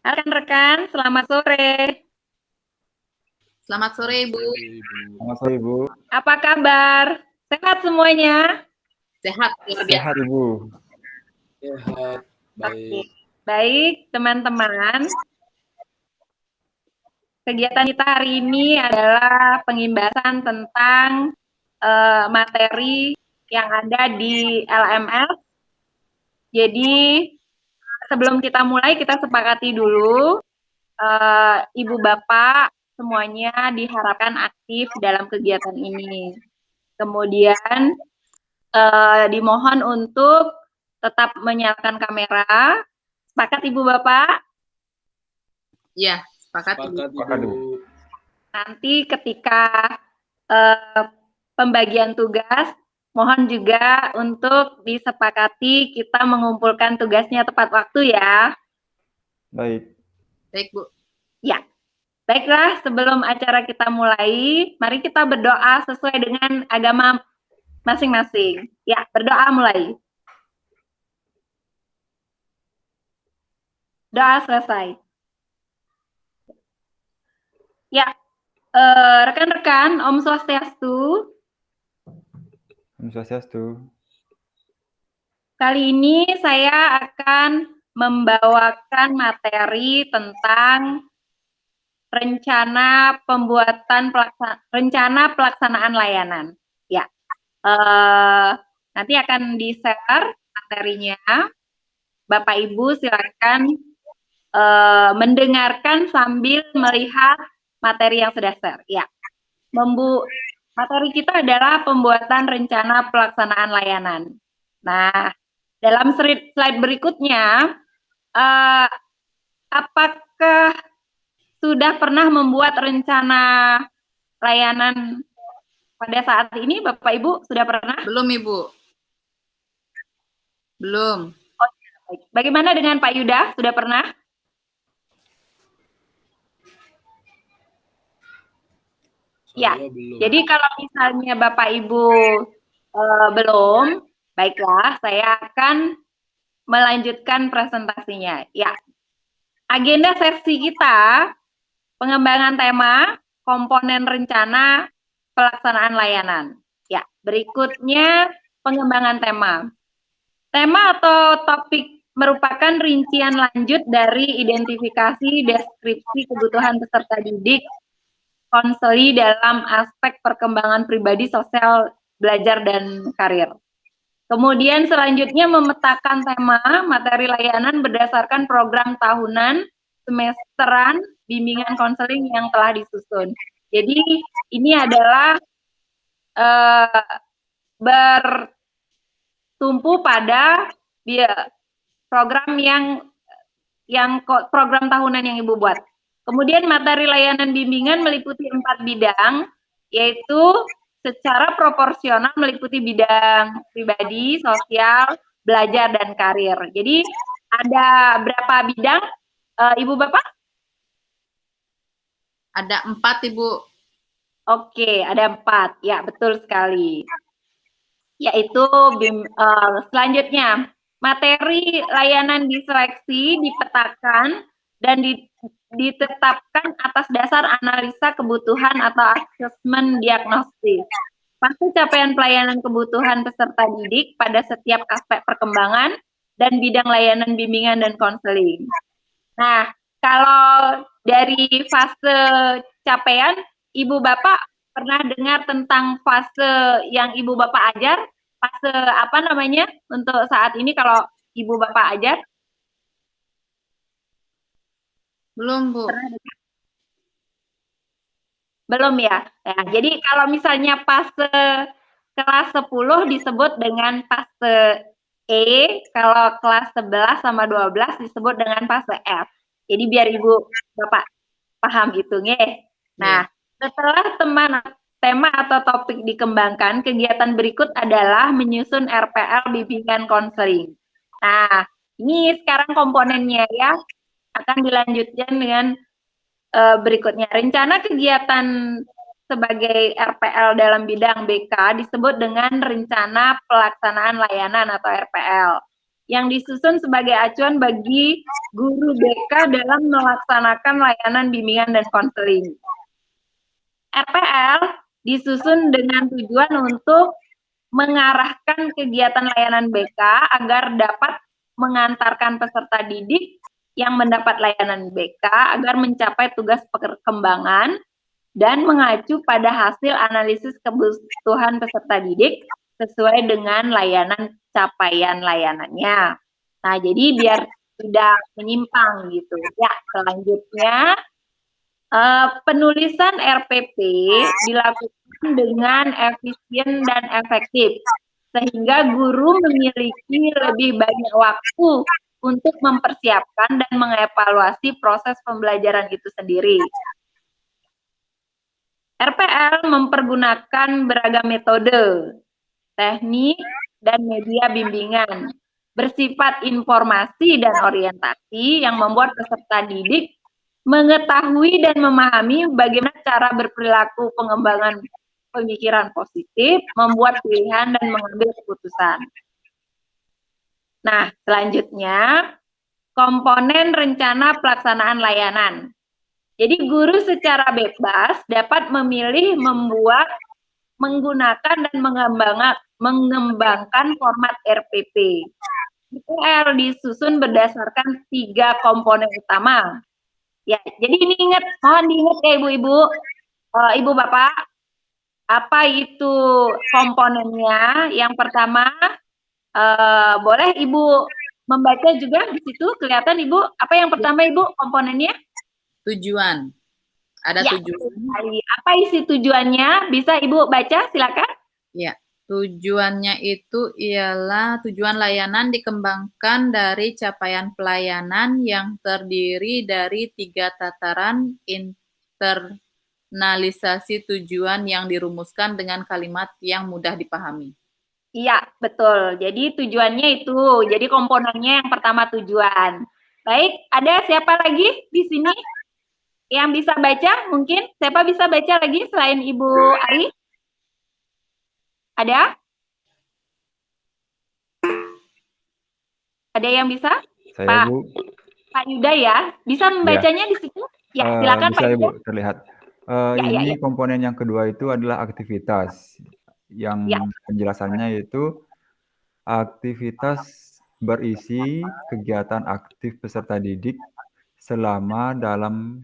Rekan-rekan, selamat sore. Selamat sore, Ibu. Selamat sore, Ibu. Apa kabar? Sehat semuanya? Sehat, luar biasa. Sehat, Ibu. Sehat, baik. Baik, teman-teman. Kegiatan kita hari ini adalah pengimbasan tentang materi yang ada di LMS. Jadi, sebelum kita mulai, kita sepakati dulu. Ibu Bapak semuanya diharapkan aktif dalam kegiatan ini. Kemudian dimohon untuk tetap menyalakan kamera. Sepakat Ibu Bapak? Iya, sepakat, Ibu. Nanti ketika pembagian tugas, mohon juga untuk disepakati kita mengumpulkan tugasnya tepat waktu ya. Baik. Baik, Bu. Ya. Baiklah, sebelum acara kita mulai, mari kita berdoa sesuai dengan agama masing-masing. Ya, berdoa mulai. Doa selesai. Ya, rekan-rekan, Om Swastiastu. Om Swastiastu. Kali ini saya akan membawakan materi tentang rencana pelaksanaan layanan. Ya, nanti akan di-share materinya. Bapak Ibu silakan mendengarkan sambil melihat materi yang sudah share. Ya, materi kita adalah pembuatan rencana pelaksanaan layanan. Nah, dalam slide berikutnya, apakah sudah pernah membuat rencana layanan pada saat ini, Bapak Ibu sudah pernah? Belum, Ibu. Belum. Oh, baik. Bagaimana dengan Pak Yuda? Sudah pernah? Ya, belum. jadi kalau misalnya Bapak Ibu belum, baiklah, saya akan melanjutkan presentasinya. Ya, agenda sesi kita, pengembangan tema, komponen rencana, pelaksanaan layanan. Ya, berikutnya pengembangan tema. Tema atau topik merupakan rincian lanjut dari identifikasi deskripsi kebutuhan peserta didik konseli dalam aspek perkembangan pribadi, sosial, belajar, dan karir. Kemudian selanjutnya memetakan tema materi layanan berdasarkan program tahunan, semesteran, bimbingan konseling yang telah disusun. Jadi ini adalah bertumpu pada program program tahunan yang Ibu buat. Kemudian materi layanan bimbingan meliputi 4 bidang, yaitu secara proporsional meliputi bidang pribadi, sosial, belajar, dan karir. Jadi ada berapa bidang, Ibu Bapak? Ada 4, Ibu. Oke, ada 4. Ya, betul sekali. Yaitu selanjutnya, materi layanan diseleksi, dipetakan, dan ditetapkan atas dasar analisa kebutuhan atau asesmen diagnostis. Pasti capaian pelayanan kebutuhan peserta didik pada setiap aspek perkembangan dan bidang layanan bimbingan dan konseling. Nah, kalau dari fase capaian, Ibu Bapak pernah dengar tentang fase yang Ibu Bapak ajar? Fase apa namanya untuk saat ini kalau Ibu Bapak ajar? Belum, Bu. Belum ya? Nah, jadi kalau misalnya fase kelas 10 disebut dengan fase E, kalau kelas 11 sama 12 disebut dengan fase F. Jadi biar Ibu Bapak paham hitungnya. Nah, setelah tema atau topik dikembangkan, kegiatan berikut adalah menyusun RPL bimbingan konseling. Nah, ini sekarang komponennya ya, akan dilanjutkan dengan berikutnya. Rencana kegiatan sebagai RPL dalam bidang BK disebut dengan Rencana Pelaksanaan Layanan atau RPL, yang disusun sebagai acuan bagi guru BK dalam melaksanakan layanan bimbingan dan konseling. RPL disusun dengan tujuan untuk mengarahkan kegiatan layanan BK agar dapat mengantarkan peserta didik yang mendapat layanan BK agar mencapai tugas perkembangan dan mengacu pada hasil analisis kebutuhan peserta didik sesuai dengan layanan capaian layanannya. Nah, jadi biar tidak menyimpang gitu. Ya, selanjutnya penulisan RPP dilakukan dengan efisien dan efektif, sehingga guru memiliki lebih banyak waktu untuk mempersiapkan dan mengevaluasi proses pembelajaran itu sendiri. RPL mempergunakan beragam metode, teknik, dan media bimbingan, bersifat informasi dan orientasi yang membuat peserta didik mengetahui dan memahami bagaimana cara berperilaku pengembangan pemikiran positif, membuat pilihan, dan mengambil keputusan. Nah, selanjutnya, komponen rencana pelaksanaan layanan. Jadi guru secara bebas dapat memilih membuat, menggunakan, dan mengembangkan format RPP. RPL disusun berdasarkan 3 komponen utama. Ya, jadi ini mohon diingat ya ibu-ibu, ibu bapak, apa itu komponennya? Yang pertama, boleh ibu membaca juga di situ, kelihatan ibu, apa yang pertama ibu komponennya? Tujuan. Ada ya, tujuan. Apa isi tujuannya? Bisa ibu baca, silakan. Ya, tujuannya itu ialah tujuan layanan dikembangkan dari capaian pelayanan yang terdiri dari 3 tataran internalisasi tujuan yang dirumuskan dengan kalimat yang mudah dipahami. Iya, betul. Jadi tujuannya itu, jadi komponennya yang pertama tujuan. Baik, ada siapa lagi di sini yang bisa baca? Mungkin siapa bisa baca lagi selain Ibu Ari? Ada? Ada yang bisa? Saya, Pak, Bu. Pak Yuda ya? Bisa membacanya di situ? Ya, silakan Bisa, Pak Ibu, Yuda. terlihat. Ya. Komponen yang kedua itu adalah aktivitas. Yang penjelasannya yaitu aktivitas berisi kegiatan aktif peserta didik selama dalam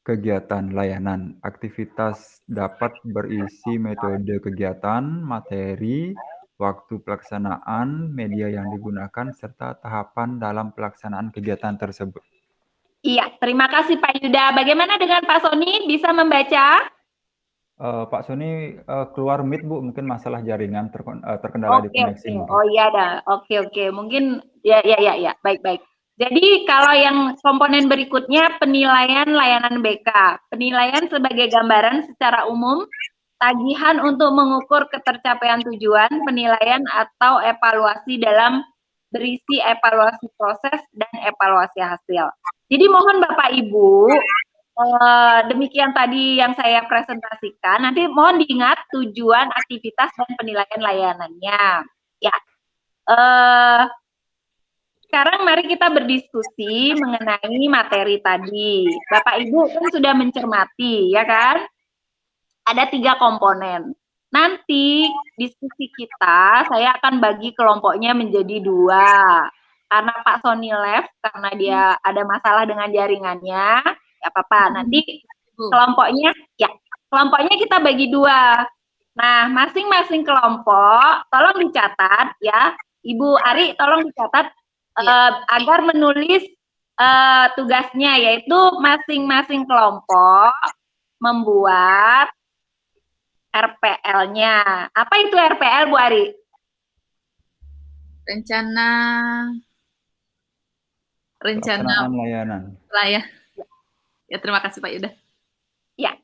kegiatan layanan. Aktivitas dapat berisi metode kegiatan, materi, waktu pelaksanaan, media yang digunakan, serta tahapan dalam pelaksanaan kegiatan tersebut. Iya, terima kasih Pak Yuda. Bagaimana dengan Pak Sony? Bisa membaca? Pak Sony keluar Meet, Bu, mungkin masalah jaringan terkendala di koneksi. Oke. Oh iya dah. Oke. Mungkin ya. Baik. Jadi kalau yang komponen berikutnya penilaian layanan BK. Penilaian sebagai gambaran secara umum, tagihan untuk mengukur ketercapaian tujuan, penilaian atau evaluasi dalam berisi evaluasi proses dan evaluasi hasil. Jadi mohon Bapak Ibu, demikian tadi yang saya presentasikan. Nanti mohon diingat tujuan, aktivitas, dan penilaian layanannya. Ya. Sekarang mari kita berdiskusi mengenai materi tadi. Bapak Ibu kan sudah mencermati, ya kan? Ada 3 komponen. Nanti diskusi kita, saya akan bagi kelompoknya menjadi 2. Karena Pak Sony left, karena dia ada masalah dengan jaringannya, ya apa-apa. Nanti kelompoknya kita bagi 2. Nah, masing-masing kelompok, tolong dicatat ya. Ibu Ari, tolong dicatat agar menulis tugasnya, yaitu masing-masing kelompok membuat RPL-nya. Apa itu RPL, Bu Ari? Rencana layanan. Ya, terima kasih Pak Yuda. Ya.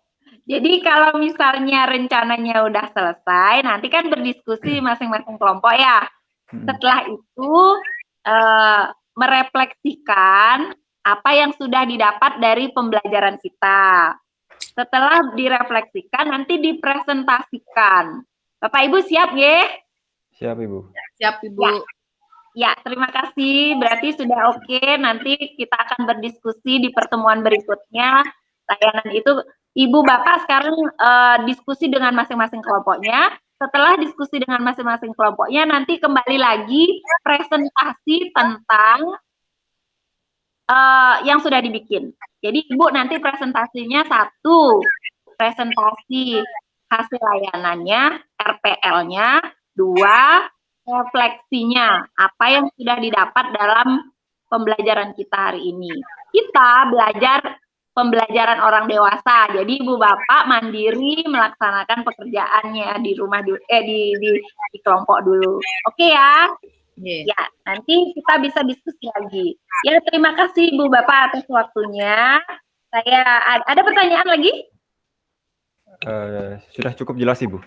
Jadi kalau misalnya rencananya udah selesai, nanti kan berdiskusi masing-masing kelompok ya. Setelah itu merefleksikan apa yang sudah didapat dari pembelajaran kita. Setelah direfleksikan, nanti dipresentasikan. Bapak Ibu siap ya? Siap, Ibu. Siap, Ibu. Ya, terima kasih. Berarti sudah oke. Nanti kita akan berdiskusi di pertemuan berikutnya. Layanan itu, Ibu Bapak sekarang diskusi dengan masing-masing kelompoknya. Setelah diskusi dengan masing-masing kelompoknya, nanti kembali lagi presentasi tentang yang sudah dibikin. Jadi Ibu nanti presentasinya 1, presentasi hasil layanannya, RPL-nya, 2, refleksinya, apa yang sudah didapat dalam pembelajaran kita hari ini. Kita belajar pembelajaran orang dewasa, jadi Ibu Bapak mandiri melaksanakan pekerjaannya di rumah di kelompok dulu. Oke ya? Yeah. Ya, nanti kita bisa diskusi lagi. Ya, terima kasih Ibu Bapak atas waktunya. Saya ada pertanyaan lagi? Sudah cukup jelas, Ibu.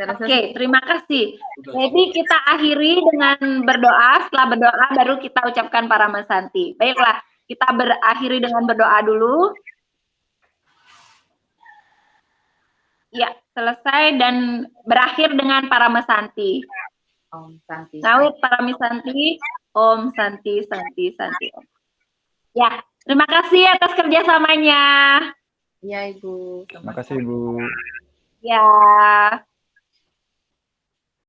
Oke, terima kasih. Jadi kita akhiri dengan berdoa. Setelah berdoa baru kita ucapkan Paramasanti. Baiklah, kita berakhiri dengan berdoa dulu. Ya, selesai dan berakhir dengan Paramasanti. Om Santi. Ngawit Paramisanti, Om Santi, Santi, Santi. Om. Ya, terima kasih atas kerjasamanya. Iya, Ibu. Terima kasih, Ibu. Ya.